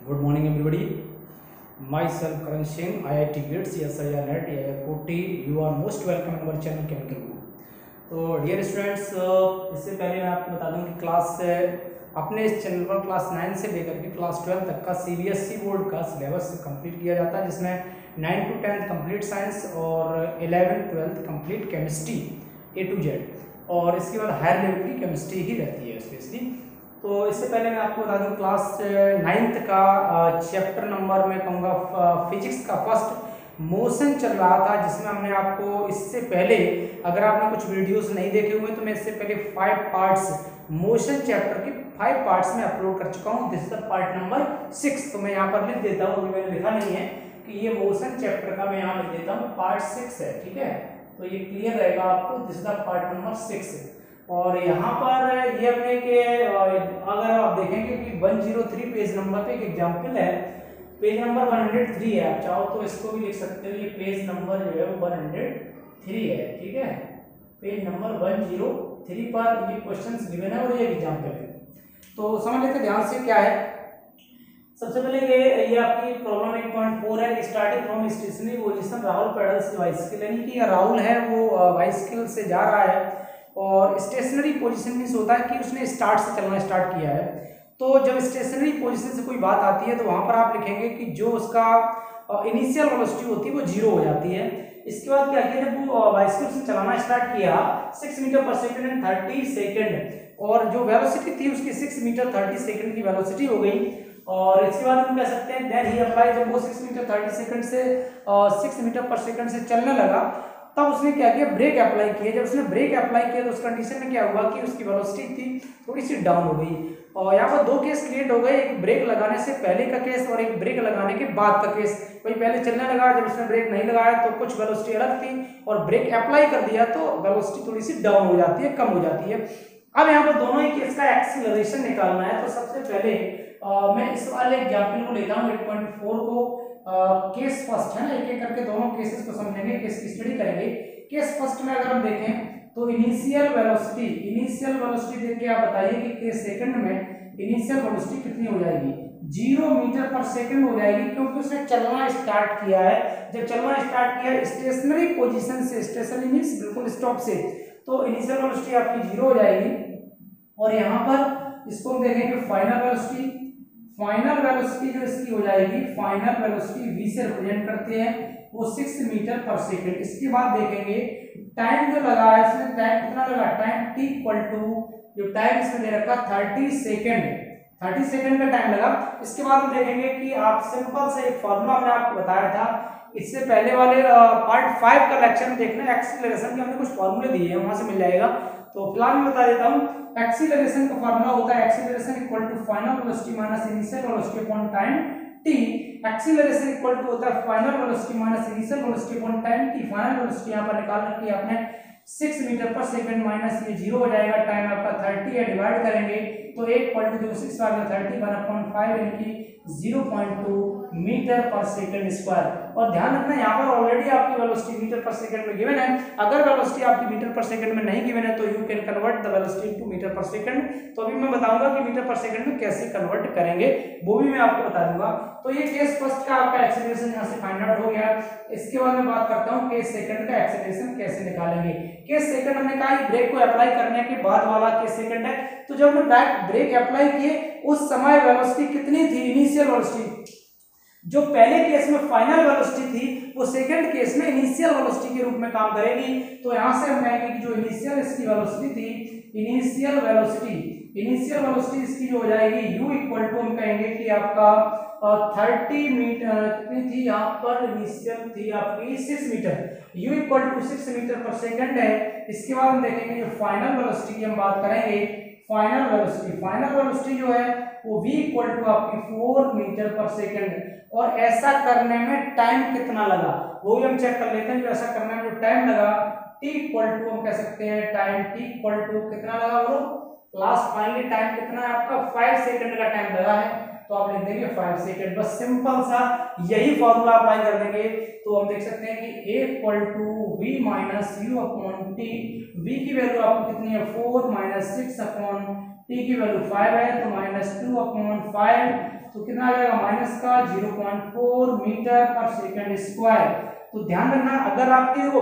Good morning, everybody. Myself Karan Singh, IIT GATE, CSIR NET, AIRPOT. You are most welcome in our channel Chemical Group. तो dear students, इससे पहले मैं आपको बता दूं कि क्लास अपने इस चैनल पर क्लास 9 से लेकर के क्लास 12 तक का CBSE बोर्ड का सिलेबस कंप्लीट किया जाता है, जिसमें 9 to 10 कंप्लीट साइंस और 11-12 complete chemistry A to Z, और इसके बाद हायर लेवल की केमिस्ट्री ही रहती है स्पेशली। तो इससे पहले मैं आपको बता दूं क्लास 9th का चैप्टर नंबर मैं कहूँगा फिजिक्स का फर्स्ट मोशन चल रहा था, जिसमें हमने आपको इससे पहले, अगर आपने कुछ वीडियोस नहीं देखे हुए तो मैं इससे पहले 5 पार्ट्स मोशन चैप्टर के 5 पार्ट्स में अपलोड कर चुका हूँ। This is the part number 6। तो मैं यहाँ पर लिख देता हूँ, मैंने लिखा नहीं है कि ये मोशन चैप्टर का, मैं यहाँ लिख देता हूँ पार्ट 6 है, ठीक है। तो ये क्लियर रहेगा आपको, this is the part number 6। और यहाँ पर ये अपने के अगर आप देखेंगे कि 103 पेज नंबर पे एक एग्जाम्पल है, पेज नंबर 103 है। आप चाहो तो इसको भी लिख सकते हो, ये पेज नंबर जो है वो 103 है, ठीक है। पेज नंबर 103 पर ये क्वेश्चंस गिवन है और ये एग्जाम्पल है। तो समझ लेते ध्यान से क्या है। सबसे पहले ये आपकी प्रॉब्लम 1.4 है, starting from stationary position Rahul pedals bicycle, यानी कि राहुल है वो बाइसिकल से जा रहा है और स्टेशनरी पोजीशन मींस होता है कि उसने स्टार्ट से चलना स्टार्ट किया है। तो जब स्टेशनरी पोजीशन से कोई बात आती है तो वहां पर आप लिखेंगे कि जो उसका इनिशियल वेलोसिटी होती है वो 0 हो जाती है। इसके बाद क्या किया, जब वो बाइसिकल से चलाना स्टार्ट किया 6 metre per second and 30 second, और जो वेलोसिटी थी उसकी 6 मीटर 30 सेकंड की वेलोसिटी हो गई। और इसके बाद हम कह सकते हैं देन ही अप्लाई, जब वो 6 मीटर 30 सेकंड से 6 मीटर पर सेकंड से चलने लगा, तब उसने क्या किया, ब्रेक अप्लाई किया। जब उसने ब्रेक अप्लाई किया तो उस कंडीशन में क्या हुआ कि उसकी वेलोसिटी थी थोड़ी सी डाउन हो गई। और यहाँ पर 2 केस क्रिएट हो गए, एक ब्रेक लगाने से पहले का केस और एक ब्रेक लगाने के बाद का केस। कोई पहले चलने लगा, जब उसने ब्रेक नहीं लगाया तो कुछ वेलोसिटी अलग थी, और ब्रेक अप्लाई कर दिया तो वेलोसिटी थोड़ी सी डाउन हो जाती है, कम हो जाती है। अब यहाँ पर दोनों ही केस का एक्सीलरेशन निकालना है। तो सबसे पहले मैं इस वाले एग्जाम्पल को लेता हूँ 8.4 को, केस फर्स्ट है ना, एक एक करके दोनों केसेस को समझेंगे, केस की स्टडी करेंगे। केस फर्स्ट में अगर हम देखें तो इनिशियल वेलोसिटी देख के आप बताइए कि केस सेकंड में इनिशियल वेलोसिटी कितनी हो जाएगी, 0 मीटर पर सेकंड हो जाएगी, क्योंकि उसने चलना स्टार्ट किया है। जब चलना स्टार्ट किया स्टेशनरी पोजीशन से, स्टेशनरी मींस बिल्कुल स्टॉप से, तो इनिशियल वेलोसिटी आपकी 0 हो जाएगी। और यहाँ पर इसको हम देखेंगे फाइनल वेलोसिटी जो इसकी हो जाएगी, फाइनल वेलोसिटी v से रिप्रेजेंट करते हैं वो 6 मीटर पर सेकंड। इसके बाद देखेंगे टाइम जो लगा है इसमें, टाइम कितना लगा, टाइम t इक्वल टू जो टाइम इसमें दे रखा 30 सेकंड का टाइम लगा। इसके बाद हम देखेंगे कि आप सिंपल से एक फॉर्मूला हमने आपको बताया था इससे पहले वाले पार्ट 5 का लेक्चर में देखना, एक्सीलरेशन के हमने कुछ फॉर्मूले दिए हैं, वहां से मिल जाएगा। तो फिलहाल मैं बता देता हूं, एक्सीलरेशन का फॉर्मूला होता है acceleration equal to final velocity minus initial velocity upon time t। Acceleration equal to होता है final velocity minus initial velocity upon time t। Final velocity यहां पर निकाल रखी है आपने 6 मीटर पर सेकंड, माइनस ये 0 हो जाएगा, टाइम आपका 30 है, डिवाइड करेंगे तो 8.26 आ गया 31/5 यानी कि 0.2 मीटर पर सेकंड स्क्वायर। और ध्यान रखना यहाँ पर ऑलरेडी आपकी वेलोसिटी मीटर पर सेकंड में गिवन है। अगर वेलोसिटी आपकी मीटर पर सेकंड में नहीं गिवन है तो you can convert the velocity into metre per second. तो अभी मैं बताऊंगा कि मीटर पर सेकंड में कैसे कन्वर्ट करेंगे, वो भी मैं आपको बता दूंगा। तो ये केस फर्स्ट का आपका एक्सीलरेशन यहाँ से फाइंड आउट हो गया। इसके बाद मैं बात करता हूँ केस सेकंड का एक्सीलरेशन कैसे निकालेंगे। केस सेकंड हमने कहा ब्रेक को अप्लाई करने के बाद वाला केस सेकंड है। तो जब हमने ब्रेक अप्लाई किए उस समय वेलोसिटी कितनी थी, इनिशियल वेलोसिटी, जो पहले केस में फाइनल वेलोसिटी थी वो सेकंड केस में इनिशियल वेलोसिटी के रूप में काम करेगी। तो यहां से हम कहेंगे कि जो इनिशियल इसकी वेलोसिटी थी, इनिशियल वेलोसिटी इसकी जो हो जाएगी u इक्वल टू, हम कहेंगे कि आपका 30 मीटर कितनी थी, यहाँ पर इनिशियल थी आपकी 6 metre, u equal to 6 metre per second है। इसके बाद हम देखेंगे जो फाइनल वेलोसिटी की हम बात करेंगे, फाइनल वेलोसिटी जो है वो v इक्वल टू आपकी 4 मीटर पर सेकंड। और ऐसा करने में टाइम कितना लगा वो भी हम चेक कर लेते हैं। जो ऐसा करने में जो टाइम लगा t इक्वल टू, हम कह सकते हैं टाइम t इक्वल टू कितना लगा, वो लास्ट फाइनली टाइम कितना है आपका 5 सेकंड का टाइम लगा है। तो आप लिख देंगे 5 सेकंड, बस सिंपल सा यही फॉर्मूला अप्लाई कर देंगे। तो हम देख सकते हैं कि a equal to v minus u upon t। v की वैल्यू आपको कितनी है 4 माइनस 6 अपॉन t की वैल्यू 5 है, तो -2/5 तो कितना आ जाएगा माइनस का 0.4 मीटर पर सेकंड स्क्वायर। तो ध्यान रखना, अगर आपके वो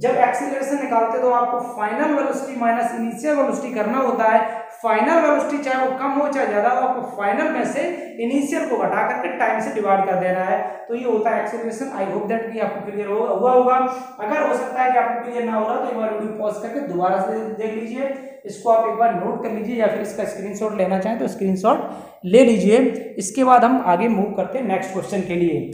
जब एक्सीलरेशन निकालते तो आपको final velocity minus initial velocity करना होता है। फाइनल वेलोसिटी चाहे वो कम हो चाहे ज्यादा हो, आपको फाइनल में से इनिशियल को घटा करके टाइम से डिवाइड कर देना है। तो ये होता है एक्सीलरेशन। आई होप दैट कि आपको क्लियर हुआ होगा। अगर हो सकता है कि आपको क्लियर ना हो रहा तो एक बार वीडियो पॉज करके दोबारा से देख लीजिए, इसको आप एक बार नोट कर लीजिए या फिर इसका स्क्रीनशॉट लेना चाहें तो स्क्रीनशॉट ले लीजिए। इसके बाद हम आगे मूव करते हैं नेक्स्ट क्वेश्चन के लिए।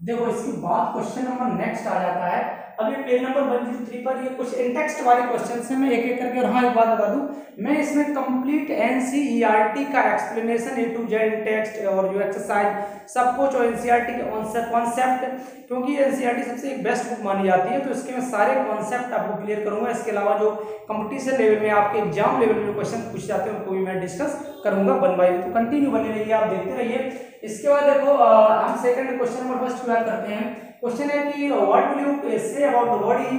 देखो इसके बाद क्वेश्चन नंबर नेक्स्ट आ जाता है। अभी पेज नंबर 103 पर ये कुछ इंटेक्स्ट वाले क्वेश्चन हैं, मैं एक एक करके। और हाँ एक बात बता दूं, मैं इसमें कंप्लीट एनसीईआरटी का explanation A to Z text और जो एक्सरसाइज सब कुछ और एनसीईआरटी के कॉन्सेप्ट, क्योंकि एनसीईआरटी सबसे एक बेस्ट बुक मानी जाती है, तो इसके मैं सारे कॉन्सेप्ट आपको क्लियर करूंगा। इसके अलावा जो कंपटीशन लेवल में आपके एग्जाम लेवल में क्वेश्चन पूछे जाते हैं उनको भी मैं डिस्कस करूंगा वन बाय वन। तो कंटिन्यू बने रहिए, आप देखते रहिए। इसके बाद देखो हम second question number first clear करते हैं। क्वेश्चन है कि what will you say about the body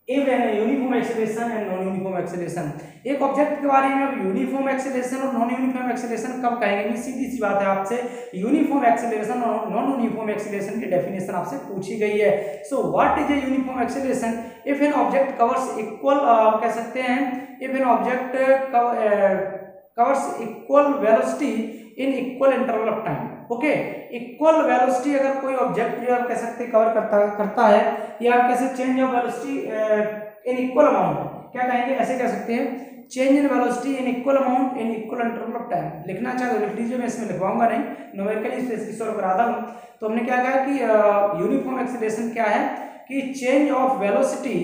if an uniform acceleration and non uniform acceleration. एक ऑब्जेक्ट के बारे में अब यूनिफॉर्म एक्सेलरेशन और नॉन यूनिफॉर्म एक्सेलरेशन कब कहेंगे, सीधी सी बात है, आपसे यूनिफॉर्म एक्सेलरेशन और नॉन यूनिफॉर्म एक्सेलरेशन की डेफिनेशन आपसे पूछी गई है। So what is a uniform acceleration? If an object covers equal, कह सकते हैं if an object covers equal velocity in equal interval of time. Okay, equal velocity अगर कोई ऑब्जेक्ट जो आप कह सकते हैं कवर करता है, या आप कैसे change of velocity in equal amount, क्या कहेंगे, ऐसे कह सकते हैं change in velocity in equal amount in equal interval of time. लिखना चाहे तो लिख लीजिए, मैं इसमें लिखवाऊंगा नहीं, न्यूमेरिकली इसकी सॉल्व कराता हूं। तो हमने क्या कहा कि यूनिफॉर्म एक्सेलरेशन क्या है कि change of velocity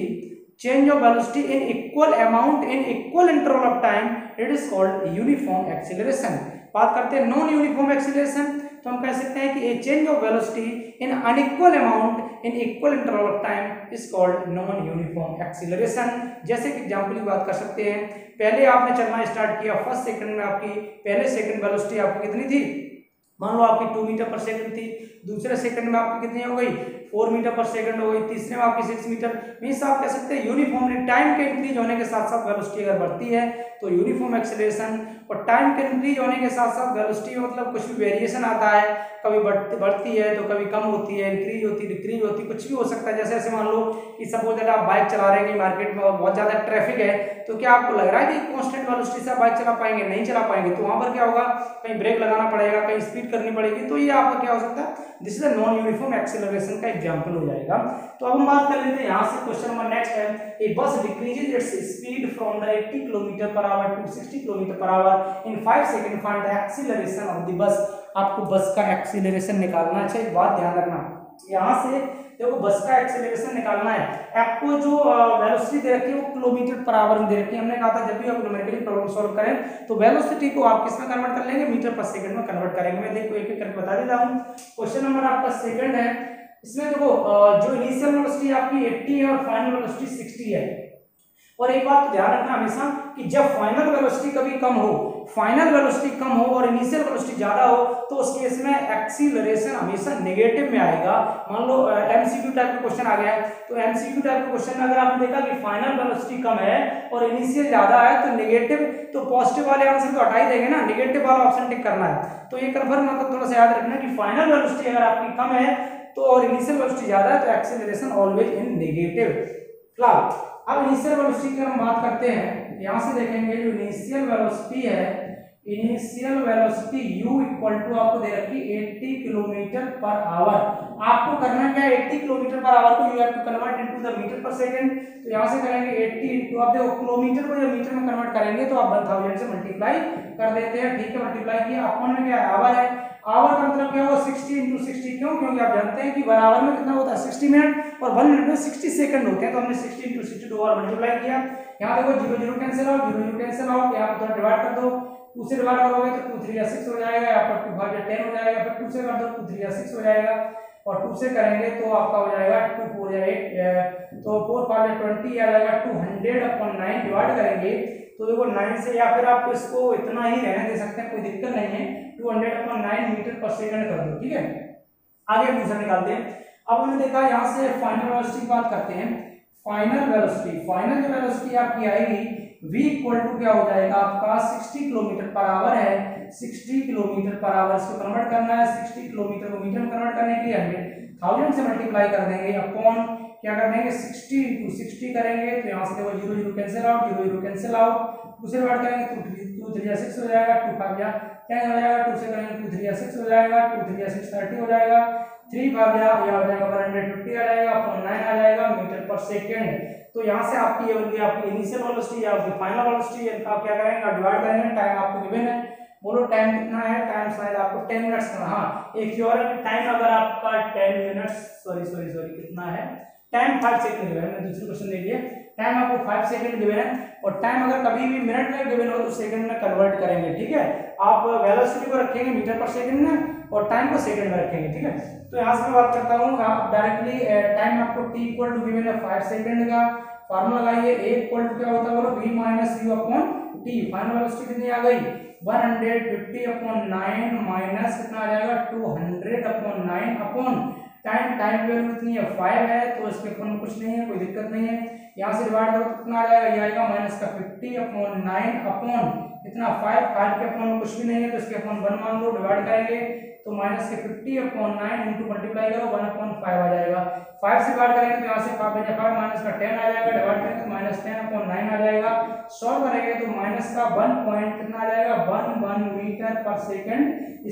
in equal amount in equal interval of time, it is called uniform acceleration। बात करते हैं नॉन यूनिफॉर्म एक्सीलरेशन, तो हम कह सकते हैं कि a change of velocity in unequal amount in equal interval of time is called non uniform acceleration। जैसे कि एग्जांपल की बात कर सकते हैं, पहले आपने चलना स्टार्ट किया, फर्स्ट सेकंड में आपकी पहले सेकंड वेलोसिटी आपकी कितनी थी, मान लो आपकी 2 मीटर पर सेकंड थी, दूसरे सेकंड में आपकी कितनी हो गई 4 मीटर पर सेकंड हो गई, तीसरे में आपकी 6 मीटर। मींस आप कह सकते हैं यूनिफॉर्मली टाइम के इंक्रीज होने के साथ साथ वेलोसिटी अगर बढ़ती है तो यूनिफॉर्म एक्सेलरेशन, और टाइम के इंक्रीज होने के साथ साथ वेलोसिटी में मतलब कुछ भी वेरिएशन आता है, कभी बढ़ती है तो कभी कम होती है, इंक्रीज होती है डिक्रीज होती है, कुछ भी हो सकता है। जैसे ऐसे मान लो कि सपोज दैट आप बाइक चला रहे हैं मार्केट में और बहुत ज्यादा ट्रैफिक है, तो क्या आपको लग रहा है कि कांस्टेंट वेलोसिटी से आप बाइक चला पाएंगे? नहीं चला पाएंगे। तो वहां पर क्या होगा, कहीं ब्रेक लगाना पड़ेगा, कहीं स्पीड करनी पड़ेगी। तो ये आपका क्या हो सकता है, this is a non uniform acceleration का एग्जांपल हो जाएगा। तो अब हम बात कर लेते हैं यहाँ से क्वेश्चन नंबर नेक्स्ट है, a bus decreases its speed from the 80 kilometre per hour to 60 kilometre per hour in 5 second, find the acceleration of the bus. आपको बस का एक्सीलरेशन निकालना है। एक बात ध्यान रखना, यहाँ से देखो बस का एक्सेलरेशन निकालना है, आपको जो वेलोसिटी दे रखी है वो किलोमीटर पर आवर में दे रखी है। हमने कहा था जब भी आप न्यूमेरिकली प्रॉब्लम सॉल्व करें तो वेलोसिटी को आप किस में कन्वर्ट कर लेंगे, मीटर पर सेकंड में कन्वर्ट करेंगे। मैं देखो एक एक करके बता देता हूँ। क्वेश्चन नंबर आपका सेकंड है, इसमें देखो जो इनिशियल वेलोसिटी आपकी 80 है और फाइनल वेलोसिटी 60 है। और एक बात ध्यान रखना हमेशा कि जब फाइनल वेलोसिटी कभी कम हो, फाइनल वेलोसिटी कम हो और इनिशियल वेलोसिटी ज्यादा हो, तो उस केस में एक्सीलरेशन हमेशा नेगेटिव में आएगा। मान लो एमसीक्यू टाइप का क्वेश्चन आ गया है, तो एमसीक्यू टाइप का क्वेश्चन में अगर आपने देखा कि फाइनल वेलोसिटी कम है और इनिशियल ज्यादा है तो नेगेटिव, तो पॉजिटिव वाले आंसर तो हटा ही देंगे ना, नेगेटिव वाला ऑप्शन टिक करना है। तो ये कन्फर्म मतलब थोड़ा सा याद रखना कि फाइनल वेलोसिटी अगर आपकी कम है तो और इनिशियल वेलोसिटी ज्यादा है तो acceleration always in negative cloud. अब इनिशियल वेलोसिटी की हम बात करते हैं, यहां से देखेंगे जो इनिशियल वेलोसिटी है, initial velocity u equal to आपको दे रखी 80 किलोमीटर पर आवर। आपको करना क्या है, 80 किलोमीटर पर आवर को you have to convert into the metre per second. तो यहां से करेंगे 80 इनटू, आप देखो किलोमीटर को जब मीटर में कन्वर्ट करेंगे तो आप 1000 से मल्टीप्लाई कर देते हैं। ठीक है, मल्टीप्लाई किया, अपॉन में क्या है आवर है, आवर का मतलब क्या होगा 60 इंटू 60। क्यों? क्योंकि आप जानते हैं कि 1 आवर में कितना होता है 60 मिनट और 1 मिनट में 60 सेकंड होते हैं। तो हमने 60 इंटू 60 दो बार मल्टीप्लाई किया। यहाँ देखो 0 0 कैंसिल आउट, 0 0 कैंसिल आउट, यहाँ पर थोड़ा डिवाइड कर दो, 2 से डिवाइड करोगे तो 2 3 या 6 हो जाएगा, यहाँ पर 2 5 या 10 हो जाएगा, फिर 2 से कर दो 2 3 या 6 हो जाएगा। और 2 से करेंगे तो आपका हो जाएगा 2 4 या 8, तो 4 5 20 आ जाएगा। 200/9 डिवाइड करेंगे तो देखो 9 से, या फिर आप इसको इतना ही रहने दे सकते हैं, कोई दिक्कत नहीं है, 200/9 मीटर पर सेकंड कर दो, ठीक है। आगे दूसरा निकालते हैं। अब हमने देखा यहाँ से फाइनल वेलोसिटी की बात करते हैं। फाइनल जो वेलोसिटी आपकी आएगी v इक्वल टू क्या हो जाएगा आपका 60 किलोमीटर पर आवर है। 60 किलोमीटर पर आवर इसको कन्वर्ट करना है, 60 किलोमीटर को मीटर में कन्वर्ट करने के लिए 100,000 से मल्टीप्लाई कर देंगे अपॉन क्या कर देंगे 60 × 60 करेंगे तो यहाँ से देखो 0 0 कैंसिल आउट, 0 0 कैंसिल आउट। उसे डिवाइड करेंगे तो 2 3 6 हो जाएगा, 2 5 या 10 हो जाएगा, 2 से करेंगे 2 3 6 हो जाएगा, 2 3 6 30 हो जाएगा, 3 5 या हो जाएगा 150 आ जाएगा, अपॉन 9 आ जाएगा मीटर पर सेकंड। तो यहाँ से आपकी ये बन गई आपकी इनिशियल वेलोसिटी या आपकी फाइनल वेलोसिटी। आप क्या करेंगे डिवाइड करेंगे, टाइम आपको गिवन है, बोलो टाइम कितना है, टाइम शायद आपको 10 मिनट्स का। हाँ एक और टाइम अगर आपका 10 मिनट्स सॉरी कितना है, टाइम 5 सेकंड गिवन है। दूसरे क्वेश्चन देखिए, टाइम आपको 5 सेकंड गिवन है और टाइम अगर कभी भी मिनट में गिवन हो तो सेकंड में कन्वर्ट करेंगे, ठीक है। आप वेलोसिटी को रखेंगे मीटर पर सेकंड में और टाइम को सेकंड में रखेंगे, ठीक है। तो यहाँ से मैं बात करता हूँ, आप डायरेक्टली टाइम आपको t इक्वल टू गिवन है 5 सेकंड का, फार्मूला लगाइए, a इक्वल टू क्या होता है बोलो v minus u upon t। Final velocity कितनी आ गई 150/9 माइनस कितना आ जाएगा 200/9 अपॉन टाइम वैल्यू कितनी है 5 है, तो इसके अपन में कुछ नहीं है, कोई दिक्कत नहीं है। यहाँ से डिवाइड करो तो कितना आ जाएगा, ये आएगा माइनस का 50/9 अपॉन कितना 5 के अपॉन में कुछ भी नहीं है तो इसके अपॉन 1 मान लो, डिवाइड करेंगे तो माइनस के 50/9 इंटू मल्टीप्लाई करो 1/5 आ जाएगा। 5 से डिवाइड करेंगे तो यहाँ से 5 माइनस का 10 आ जाएगा, डिवाइड करेंगे तो -10/9 आ जाएगा। सॉल्व करेंगे तो माइनस का 1 पॉइंट कितना आ जाएगा 11 मीटर पर सेकंड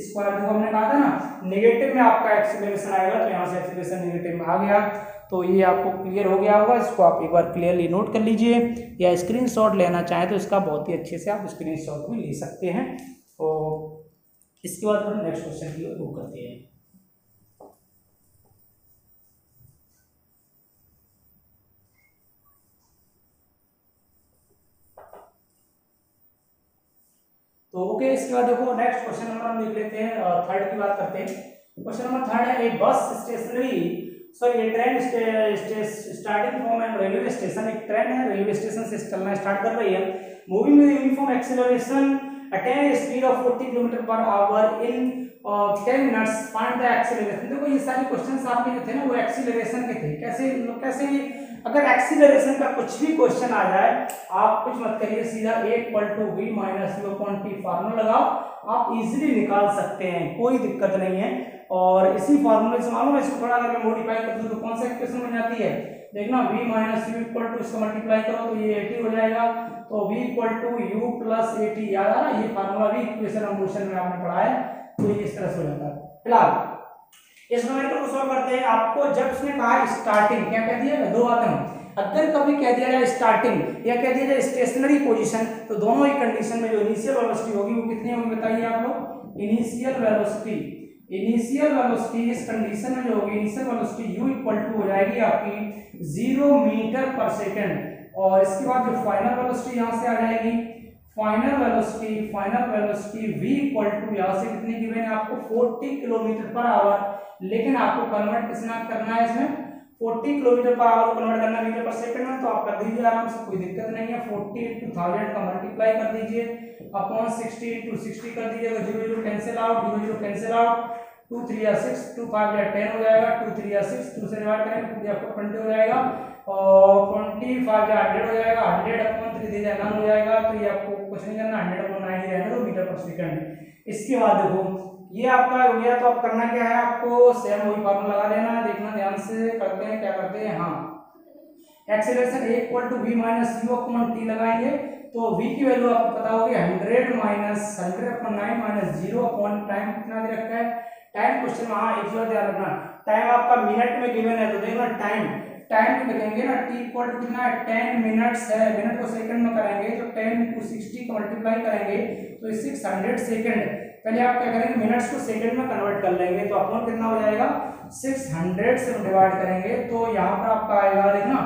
स्क्वायर। जो हमने कहा था ना नेगेटिव में आपका एक्सीलरेशन आएगा, तो यहाँ से एक्सीलरेशन नेगेटिव में आ गया। तो ये आपको क्लियर हो गया होगा, इसको आप एक बार क्लियरली नोट कर लीजिए, या स्क्रीनशॉट लेना चाहें तो इसका बहुत ही अच्छे से आप स्क्रीनशॉट भी ले सकते हैं। और इसके बाद हम नेक्स्ट क्वेश्चन की ओर मूव करते हैं। तो ओके, इसके बाद देखो नेक्स्ट क्वेश्चन नंबर हम देख लेते हैं, थर्ड की बात करते हैं। क्वेश्चन नंबर थर्ड है, एक बस स्टेशनरी सॉरी ये train starting from an railway station, एक ट्रेन है रेलवे स्टेशन से चलना स्टार्ट कर रही है, moving with uniform acceleration attain speed of 40 kilometre per hour in 10 minutes, find the acceleration. देखो ये सारे क्वेश्चंस आपके जो थे ना वो एक्सेलरेशन के थे। कैसे अगर एक्सीलरेशन का कुछ भी क्वेश्चन आ जाए आप कुछ मत करिए, सीधा a = v - u/t फार्मूला लगाओ, आप इजीली निकाल सकते हैं, कोई दिक्कत नहीं है। और इसी फार्मूले से मालूम है, इसको थोड़ा अगर मैं मॉडिफाई कर दूं तो कौन सा इक्वेशन बन जाती है, देखना v - u इसको मल्टीप्लाई करो तो ये 80 हो जाएगा, तो v = u + 80 याद आ रहा है, ये फार्मूला भी इक्वेशन हम क्वेश्चन में आपने पढ़ा है, तो ये इस तरह से हो जाता है। फिलहाल इस न्यूमेरिकल को सॉल्व करते हैं। आपको जब उसने कहा स्टार्टिंग, क्या कह दिया, दो बातें, अगर कभी कह दिया जाए स्टार्टिंग या कह दिया जाए स्टेशनरी पोजीशन, तो दोनों ही कंडीशन में जो इनिशियल वेलोसिटी होगी वो कितनी होगी बताइए आप लोग। इनिशियल वेलोसिटी इस कंडीशन में जो होगी, इनिशियल वेलोसिटी u = हो जाएगी आपकी 0 मीटर पर सेकंड, और इसके बाद जो फाइनल वेलोसिटी यहाँ से आ जाएगी, फाइनल वेलोसिटी v = यहाँ से कितनी गिवन है आपको 40 किलोमीटर पर आवर, लेकिन आपको कन्वर्ट किसमें करना है, इसमें 40 किलोमीटर पर आवर को कन्वर्ट करना है मीटर पर सेकंड में, तो आप कर दीजिए आराम से, कोई दिक्कत नहीं है। 40 × 1000 का मल्टीप्लाई कर दीजिए अपॉन 60 × 60 कर दीजिए, तो 0 0 कैंसिल आउट, 0 0 कैंसिल आउट, 2 3 या 6, 2 5 या 10 हो जाएगा, 2 3 या 6, 2 से डिवाइड करेंगे तो आपको 20 हो जाएगा, और 25 या 100 हो जाएगा, 100/3 या 9 हो जाएगा, तो ये आपको कुछ नहीं करना, 100/9 ही रहने दो मीटर पर सेकंड। इसके बाद देखो ये आपका हो गया, तो अब करना क्या है, आपको सेम वही फार्मूला लगा लेना है, देखना ध्यान से करते हैं, क्या करते हैं, हाँ एक्सीलरेशन a = v - u/t लगाएंगे, तो v की वैल्यू आपको पता होगी 100/9 - 0 अपॉन टाइम कितना दे रखा है, टाइम क्वेश्चन में, हाँ एक बार ध्यान रखना, टाइम आपका मिनट में गिवन है, तो देखना टाइम लिखेंगे ना, t = कितना है 10 मिनट्स है, मिनट को सेकंड में करेंगे तो 10 × 60 का मल्टीप्लाई करेंगे तो 600 सेकंड। पहले आप क्या करेंगे, मिनट्स को सेकंड में कन्वर्ट कर लेंगे, तो अपॉन कितना हो जाएगा 600 से डिवाइड करेंगे, तो यहाँ पर आपका आएगा देखना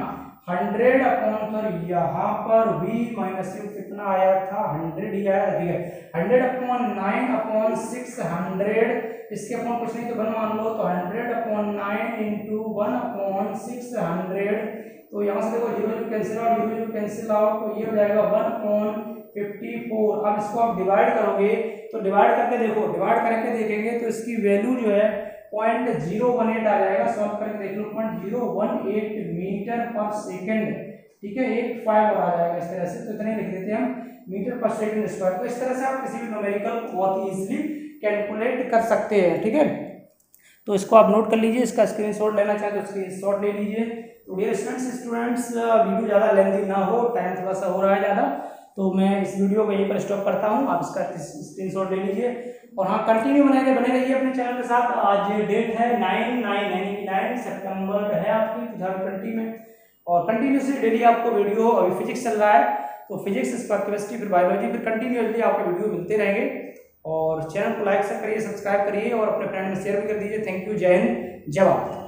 100 अपॉन, सॉरी यहाँ पर v माइनस यू कितना आया था 100 ही आया, ठीक है 100 अपॉन 9 अपॉन 600, इसके अपॉन कुछ नहीं तो 1 मान लो, तो 100 अपॉन 9 इंटू 1 अपॉन 600, तो यहाँ से देखो 0 कैंसिल आउट, 0 कैंसिल आउट, तो ये हो जाएगा 1 अपॉन 54। अब इसको आप डिवाइड करोगे तो डिवाइड करके देखो, डिवाइड करके देखेंगे तो इसकी वैल्यू जो है 0.018 आ जाएगा, सॉल्व करके देख लो 0.018 मीटर पर सेकंड, ठीक है 85 और आ जाएगा इस तरह से, तो इतने लिख देते हैं हम मीटर पर सेकंड स्क्वायर। तो इस तरह से आप किसी भी न्यूमेरिकल को बहुत ही इजीली कैलकुलेट कर सकते हैं, ठीक है। तो इसको आप नोट कर लीजिए, इसका स्क्रीनशॉट लेना चाहें तो स्क्रीनशॉट ले लीजिए। तो डियर स्टूडेंट्स वीडियो ज़्यादा लेंथी ना हो, टाइम थोड़ा सा हो रहा है ज़्यादा, तो मैं इस वीडियो को यहीं पर स्टॉप करता हूँ, आप इसका स्क्रीनशॉट ले लीजिए और हाँ कंटिन्यू बने रहिए अपने चैनल के साथ। आज डेट है 9 सितंबर है आपकी 2020 में, और कंटिन्यूसली डेली आपको वीडियो, अभी फिजिक्स चल रहा है तो फिजिक्स, इस पर केमिस्ट्री, फिर बायोलॉजी, फिर कंटिन्यूसली आपको वीडियो मिलते रहेंगे। और चैनल को लाइक करिए, सब्सक्राइब करिए और अपने फ्रेंड में शेयर भी कर दीजिए। थैंक यू, जय हिंद, जय भारत।